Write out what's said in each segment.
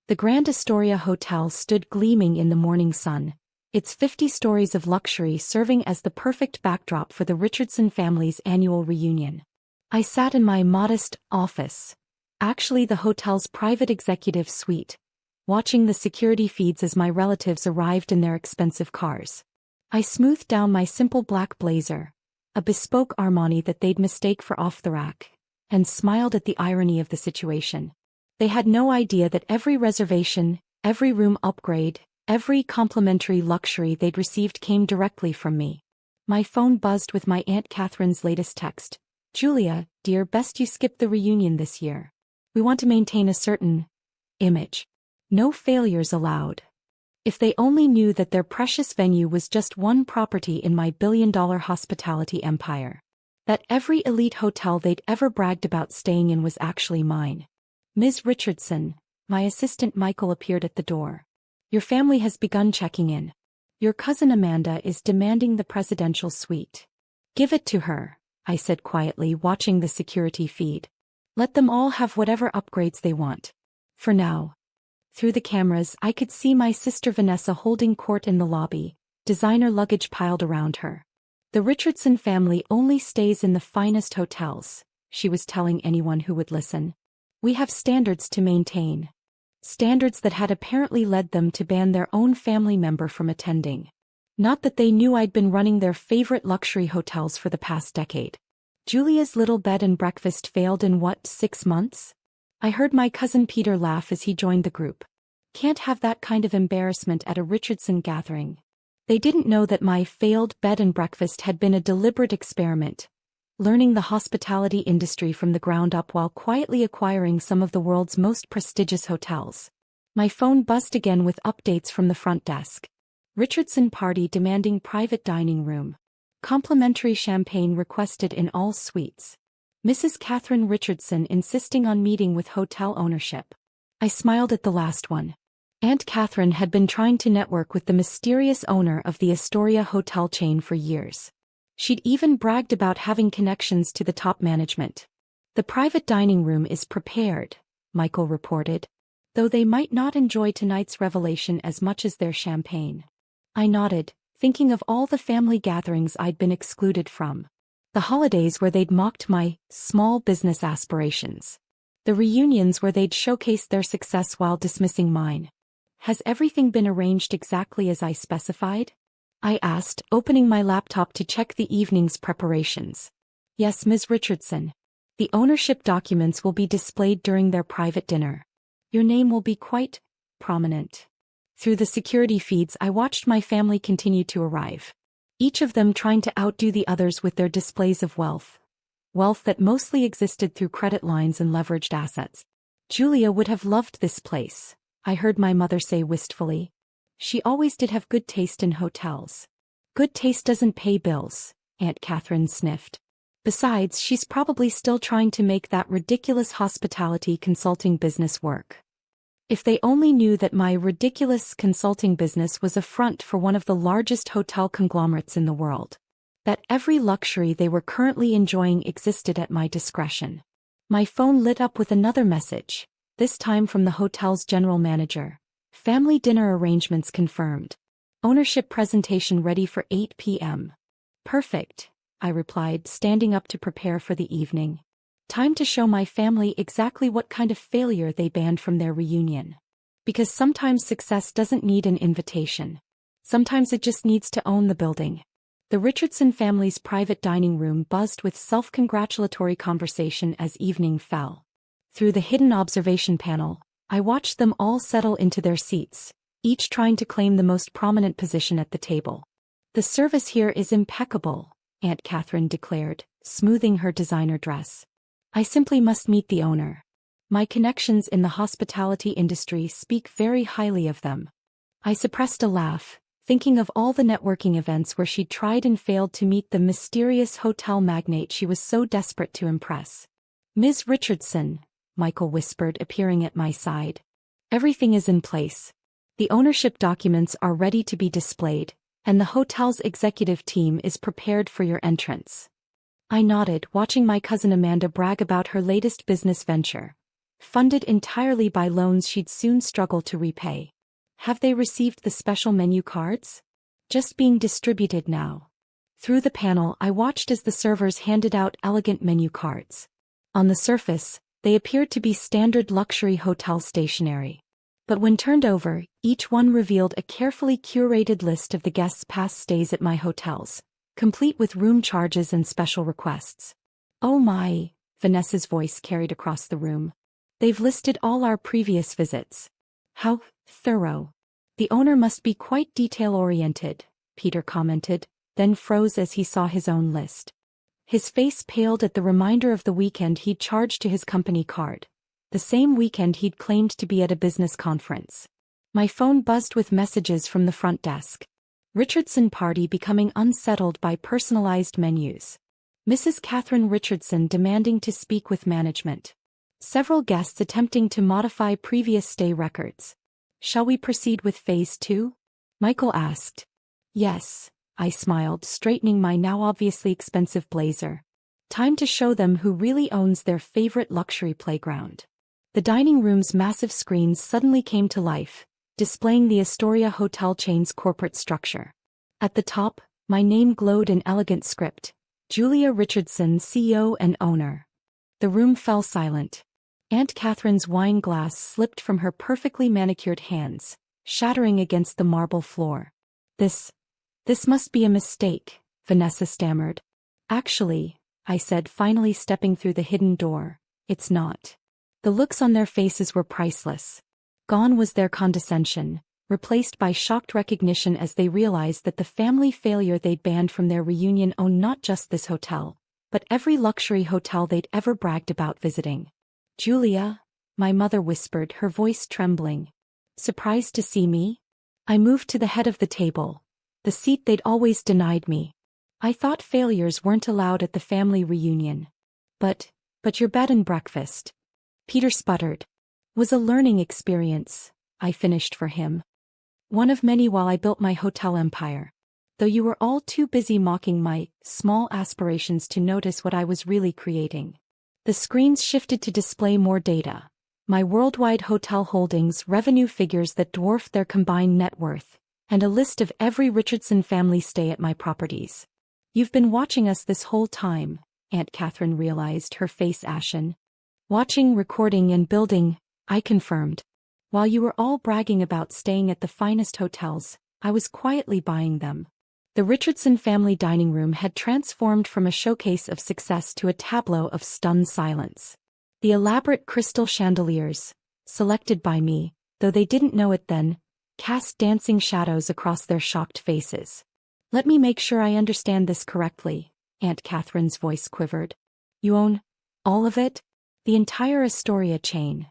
The Grand Astoria Hotel stood gleaming in the morning sun, its 50 stories of luxury serving as the perfect backdrop for the Richardson family's annual reunion. I sat in my modest office, actually the hotel's private executive suite, watching the security feeds as my relatives arrived in their expensive cars. I smoothed down my simple black blazer, a bespoke Armani that they'd mistake for off the rack, and smiled at the irony of the situation. They had no idea that every reservation, every room upgrade, every complimentary luxury they'd received came directly from me. My phone buzzed with my Aunt Catherine's latest text. "Julia, dear, best you skip the reunion this year. We want to maintain a certain image. No failures allowed." If they only knew that their precious venue was just one property in my billion-dollar hospitality empire. That every elite hotel they'd ever bragged about staying in was actually mine. "Ms. Richardson," my assistant Michael appeared at the door. "Your family has begun checking in. Your cousin Amanda is demanding the presidential suite." "Give it to her," I said quietly, watching the security feed. "Let them all have whatever upgrades they want. For now." Through the cameras, I could see my sister Vanessa holding court in the lobby, designer luggage piled around her. "The Richardson family only stays in the finest hotels," she was telling anyone who would listen. "We have standards to maintain." Standards that had apparently led them to ban their own family member from attending. Not that they knew I'd been running their favorite luxury hotels for the past decade. Julia's little bed and breakfast failed in 6 months? I heard my cousin Peter laugh as he joined the group. Can't have that kind of embarrassment at a Richardson gathering. They didn't know that my failed bed and breakfast had been a deliberate experiment, learning the hospitality industry from the ground up while quietly acquiring some of the world's most prestigious hotels. My phone buzzed again with updates from the front desk. Richardson party demanding private dining room. Complimentary champagne requested in all suites. Mrs. Catherine Richardson insisting on meeting with hotel ownership. I smiled at the last one. Aunt Catherine had been trying to network with the mysterious owner of the Astoria hotel chain for years. She'd even bragged about having connections to the top management. "The private dining room is prepared," Michael reported, "though they might not enjoy tonight's revelation as much as their champagne." I nodded, thinking of all the family gatherings I'd been excluded from. The holidays where they'd mocked my small business aspirations. The reunions where they'd showcased their success while dismissing mine. "Has everything been arranged exactly as I specified?" I asked, opening my laptop to check the evening's preparations. "Yes, Ms. Richardson. The ownership documents will be displayed during their private dinner. Your name will be quite prominent." Through the security feeds, I watched my family continue to arrive. Each of them trying to outdo the others with their displays of wealth. Wealth that mostly existed through credit lines and leveraged assets. "Julia would have loved this place," I heard my mother say wistfully. "She always did have good taste in hotels." "Good taste doesn't pay bills," Aunt Catherine sniffed. "Besides, she's probably still trying to make that ridiculous hospitality consulting business work." If they only knew that my ridiculous consulting business was a front for one of the largest hotel conglomerates in the world. That every luxury they were currently enjoying existed at my discretion. My phone lit up with another message, this time from the hotel's general manager. "Family dinner arrangements confirmed. Ownership presentation ready for 8 p.m. "Perfect," I replied, standing up to prepare for the evening. Time to show my family exactly what kind of failure they banned from their reunion. Because sometimes success doesn't need an invitation. Sometimes it just needs to own the building. The Richardson family's private dining room buzzed with self-congratulatory conversation as evening fell. Through the hidden observation panel, I watched them all settle into their seats, each trying to claim the most prominent position at the table. "The service here is impeccable," Aunt Catherine declared, smoothing her designer dress. "I simply must meet the owner. My connections in the hospitality industry speak very highly of them." I suppressed a laugh, thinking of all the networking events where she'd tried and failed to meet the mysterious hotel magnate she was so desperate to impress. "Ms. Richardson," Michael whispered, appearing at my side. "Everything is in place. The ownership documents are ready to be displayed, and the hotel's executive team is prepared for your entrance." I nodded, watching my cousin Amanda brag about her latest business venture. funded entirely by loans she'd soon struggle to repay. Have they received the special menu cards? Just being distributed now. Through the panel, I watched as the servers handed out elegant menu cards. On the surface, they appeared to be standard luxury hotel stationery. But when turned over, each one revealed a carefully curated list of the guests' past stays at my hotels, complete with room charges and special requests. Oh my, Vanessa's voice carried across the room. They've listed all our previous visits. How thorough. The owner must be quite detail-oriented, Peter commented, then froze as he saw his own list. His face paled at the reminder of the weekend he'd charged to his company card. The same weekend he'd claimed to be at a business conference. My phone buzzed with messages from the front desk. Richardson party becoming unsettled by personalized menus. Mrs. Catherine Richardson demanding to speak with management. Several guests attempting to modify previous stay records. Shall we proceed with phase 2? Michael asked. Yes, I smiled, straightening my now obviously expensive blazer. Time to show them who really owns their favorite luxury playground. The dining room's massive screens suddenly came to life, displaying the Astoria hotel chain's corporate structure. At the top, my name glowed in elegant script. Julia Richardson, CEO and owner. The room fell silent. Aunt Catherine's wine glass slipped from her perfectly manicured hands, shattering against the marble floor. This must be a mistake, Vanessa stammered. Actually, I said, finally stepping through the hidden door, it's not. The looks on their faces were priceless. Gone was their condescension, replaced by shocked recognition as they realized that the family failure they'd banned from their reunion owned not just this hotel, but every luxury hotel they'd ever bragged about visiting. Julia, my mother whispered, her voice trembling. Surprised to see me? I moved to the head of the table, the seat they'd always denied me. I thought failures weren't allowed at the family reunion. But your bed and breakfast, Peter sputtered, was a learning experience, I finished for him. One of many while I built my hotel empire. Though you were all too busy mocking my small aspirations to notice what I was really creating. The screens shifted to display more data. My worldwide hotel holdings, revenue figures that dwarfed their combined net worth, and a list of every Richardson family stay at my properties. You've been watching us this whole time, Aunt Catherine realized, her face ashen. Watching, recording, and building, I confirmed. While you were all bragging about staying at the finest hotels, I was quietly buying them. The Richardson family dining room had transformed from a showcase of success to a tableau of stunned silence. The elaborate crystal chandeliers, selected by me, though they didn't know it then, cast dancing shadows across their shocked faces. Let me make sure I understand this correctly, Aunt Catherine's voice quivered. You own all of it? The entire Astoria chain.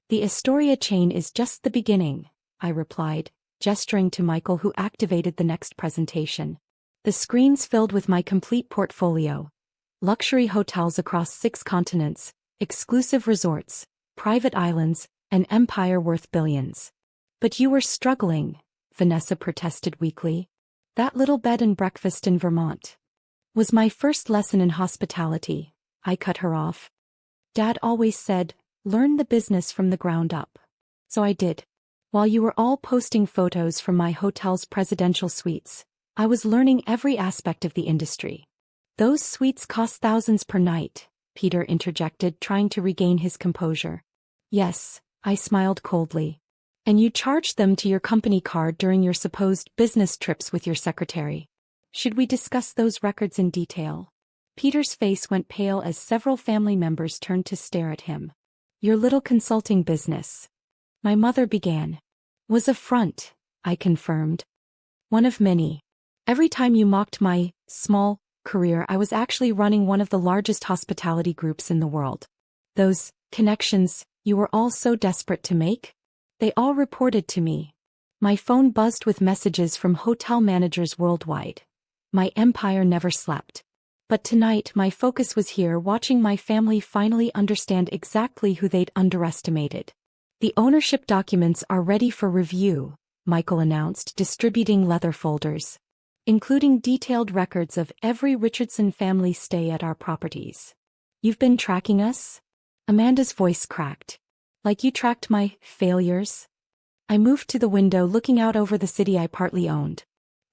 The Astoria chain is just the beginning, I replied, gesturing to Michael, who activated the next presentation. The screens filled with my complete portfolio. Luxury hotels across 6 continents, exclusive resorts, private islands, an empire worth billions. But you were struggling, Vanessa protested weakly. That little bed and breakfast in Vermont was my first lesson in hospitality, I cut her off. Dad always said, learn the business from the ground up. So I did. While you were all posting photos from my hotel's presidential suites, I was learning every aspect of the industry. Those suites cost thousands per night, Peter interjected, trying to regain his composure. Yes, I smiled coldly. And you charged them to your company card during your supposed business trips with your secretary. Should we discuss those records in detail? Peter's face went pale as several family members turned to stare at him. Your little consulting business, my mother began, was a front, I confirmed. One of many. Every time you mocked my small career, I was actually running one of the largest hospitality groups in the world. Those connections you were all so desperate to make? They all reported to me. My phone buzzed with messages from hotel managers worldwide. My empire never slept. But tonight my focus was here, watching my family finally understand exactly who they'd underestimated. The ownership documents are ready for review, Michael announced, distributing leather folders, including detailed records of every Richardson family stay at our properties. You've been tracking us? Amanda's voice cracked. Like you tracked my failures? I moved to the window looking out over the city I partly owned.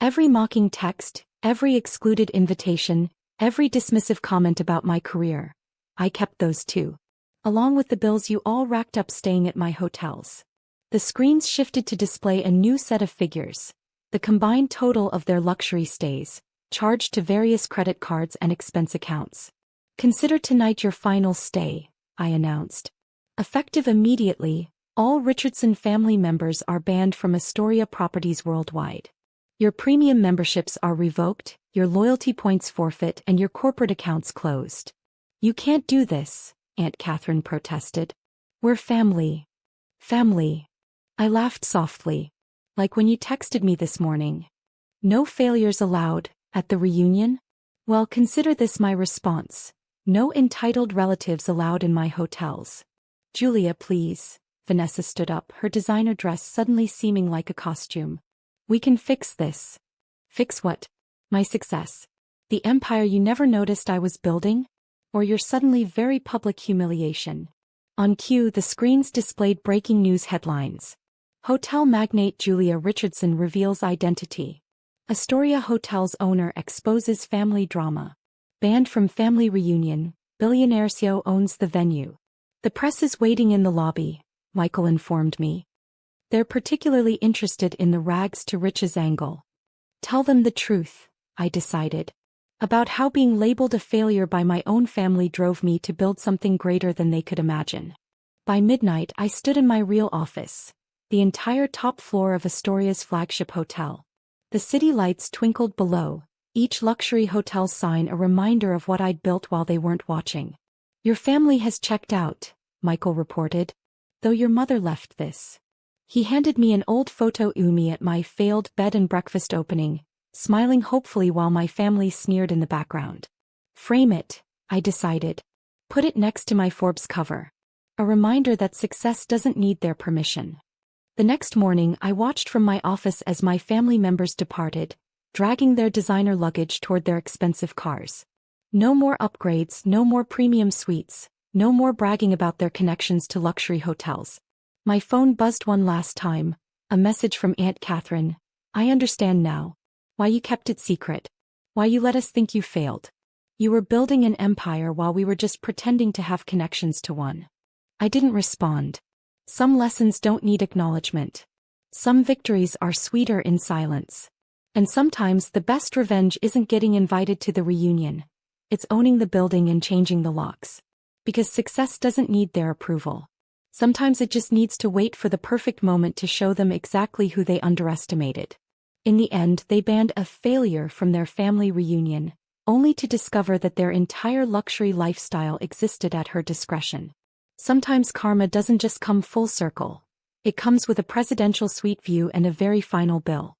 Every mocking text, every excluded invitation, every dismissive comment about my career. I kept those too. Along with the bills you all racked up staying at my hotels. The screens shifted to display a new set of figures. The combined total of their luxury stays, charged to various credit cards and expense accounts. Consider tonight your final stay, I announced. Effective immediately, all Richardson family members are banned from Astoria properties worldwide. Your premium memberships are revoked, your loyalty points forfeit, and your corporate accounts closed. You can't do this, Aunt Catherine protested. We're family. Family. I laughed softly. Like when you texted me this morning. No failures allowed, at the reunion? Well, consider this my response. No entitled relatives allowed in my hotels. Julia, please. Vanessa stood up, her designer dress suddenly seeming like a costume. We can fix this. Fix what? My success. The empire you never noticed I was building? Or your suddenly very public humiliation? On cue, the screens displayed breaking news headlines. Hotel magnate Julia Richardson reveals identity. Astoria Hotel's owner exposes family drama. Banned from family reunion, billionaire CEO owns the venue. The press is waiting in the lobby, Michael informed me. They're particularly interested in the rags to riches angle. Tell them the truth, I decided. About how being labeled a failure by my own family drove me to build something greater than they could imagine. By midnight I stood in my real office. The entire top floor of Astoria's flagship hotel. The city lights twinkled below, each luxury hotel sign a reminder of what I'd built while they weren't watching. Your family has checked out, Michael reported. Though your mother left this. He handed me an old photo of me at my failed bed and breakfast opening, smiling hopefully while my family sneered in the background. Frame it, I decided. Put it next to my Forbes cover. A reminder that success doesn't need their permission. The next morning I watched from my office as my family members departed, dragging their designer luggage toward their expensive cars. No more upgrades, no more premium suites, no more bragging about their connections to luxury hotels. My phone buzzed one last time, a message from Aunt Catherine. I understand now. Why you kept it secret. Why you let us think you failed. You were building an empire while we were just pretending to have connections to one. I didn't respond. Some lessons don't need acknowledgement. Some victories are sweeter in silence. And sometimes the best revenge isn't getting invited to the reunion. It's owning the building and changing the locks. Because success doesn't need their approval. Sometimes it just needs to wait for the perfect moment to show them exactly who they underestimated. In the end, they banned a failure from their family reunion, only to discover that their entire luxury lifestyle existed at her discretion. Sometimes karma doesn't just come full circle. It comes with a presidential suite view and a very final bill.